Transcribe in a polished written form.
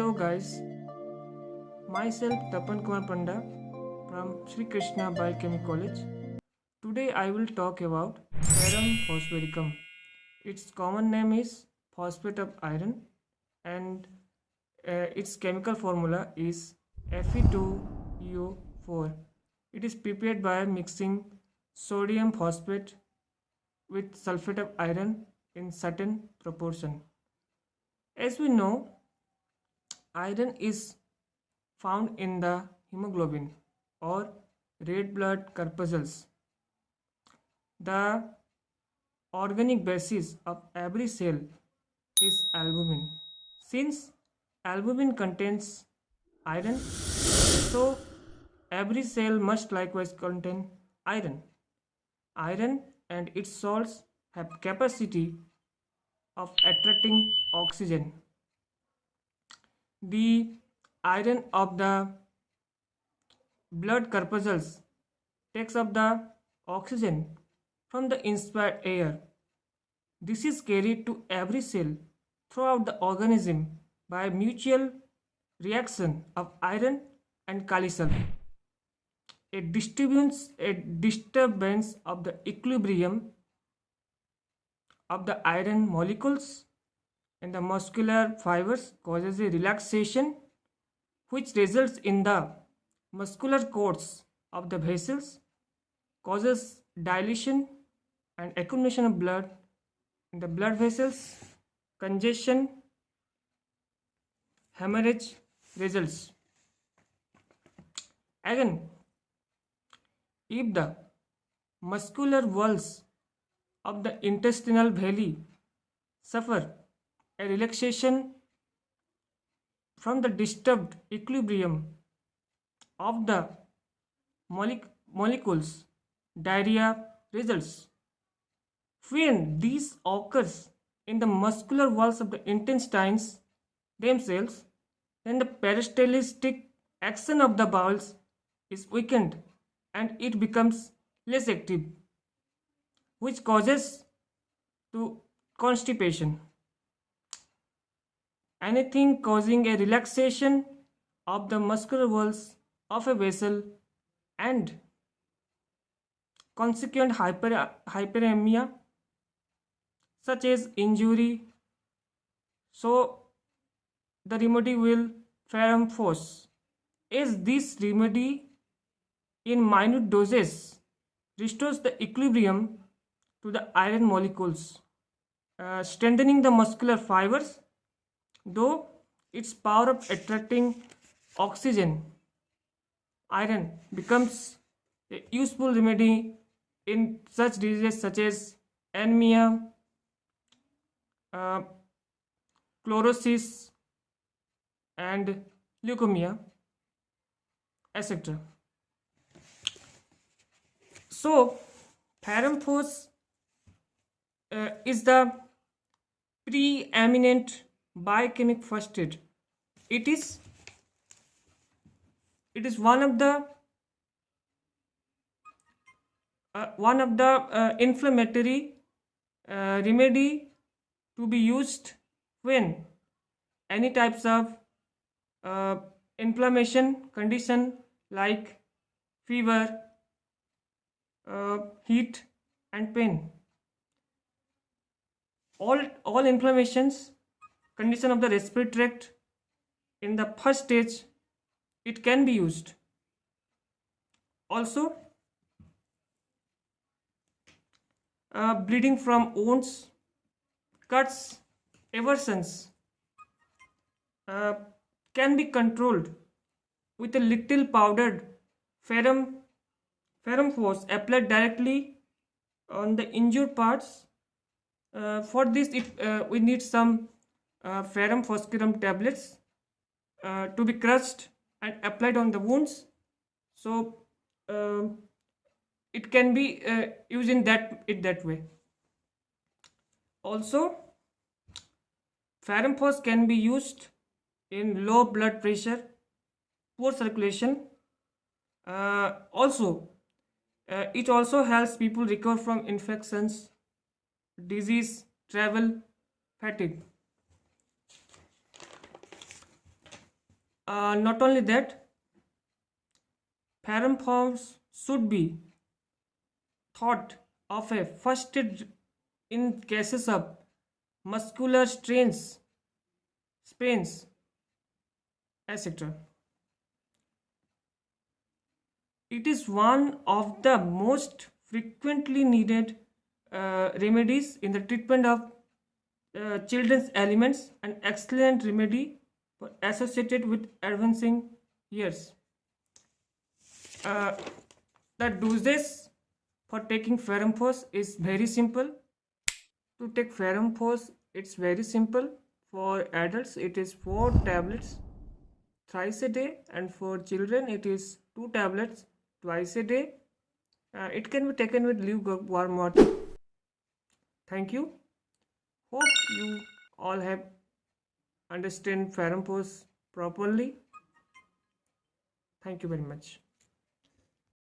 Hello guys, myself Tapan Kumar Panda from Sri Krishna Biochemical College. Today I will talk about ferrum phosphoricum. Its common name is phosphate of iron and its chemical formula is Fe2PO4. It is prepared by mixing sodium phosphate with sulfate of iron in certain proportion. As we know, iron is found in the hemoglobin or red blood corpuscles. The organic basis of every cell is albumin. Since albumin contains iron, so every cell must likewise contain iron. Iron and its salts have capacity of attracting oxygen. The iron of the blood corpuscles takes up the oxygen from the inspired air. This is carried to every cell throughout the organism by mutual reaction of iron and kalisol. A disturbance of the equilibrium of the iron molecules in the muscular fibers causes a relaxation which results in the muscular cords of the vessels, causes dilation and accumulation of blood in the blood vessels, congestion, hemorrhage results. Again, if the muscular walls of the intestinal valley suffer a relaxation from the disturbed equilibrium of the molecules, diarrhea results. When this occurs in the muscular walls of the intestines themselves, then the peristaltic action of the bowels is weakened and it becomes less active, which causes to constipation. Anything causing a relaxation of the muscular walls of a vessel and consequent hyperemia such as injury, so the remedy will ferrum phos. As this remedy in minute doses restores the equilibrium to the iron molecules, strengthening the muscular fibers, though its power of attracting oxygen, iron becomes a useful remedy in such diseases such as anemia, chlorosis and leukemia, etc. So ferrum phos is the preeminent biochemic first aid. It is one of the inflammatory remedy to be used when any types of inflammation condition like fever, heat and pain. All inflammations condition of the respiratory tract in the first stage it can be used. Also bleeding from wounds, cuts, eversions can be controlled with a little powdered ferrum phos applied directly on the injured parts. For this we need some ferrum phosphoricum tablets to be crushed and applied on the wounds, so it can be used in that way. Also ferrum phos can be used in low blood pressure, poor circulation. It also helps people recover from infections, disease, travel, fatigue. Not only that, pheromone forms should be thought of a first aid in cases of muscular strains, sprains, etc. It is one of the most frequently needed remedies in the treatment of children's ailments, an excellent remedy for associated with advancing years. Uh, the doses for taking Ferrompos is very simple. To take Ferrompos, it's very simple. For adults, it is 4 tablets thrice a day, and for children, it is 2 tablets twice a day. It can be taken with lukewarm water. Thank you. Hope you all have understand Ferrompos properly. Thank you very much.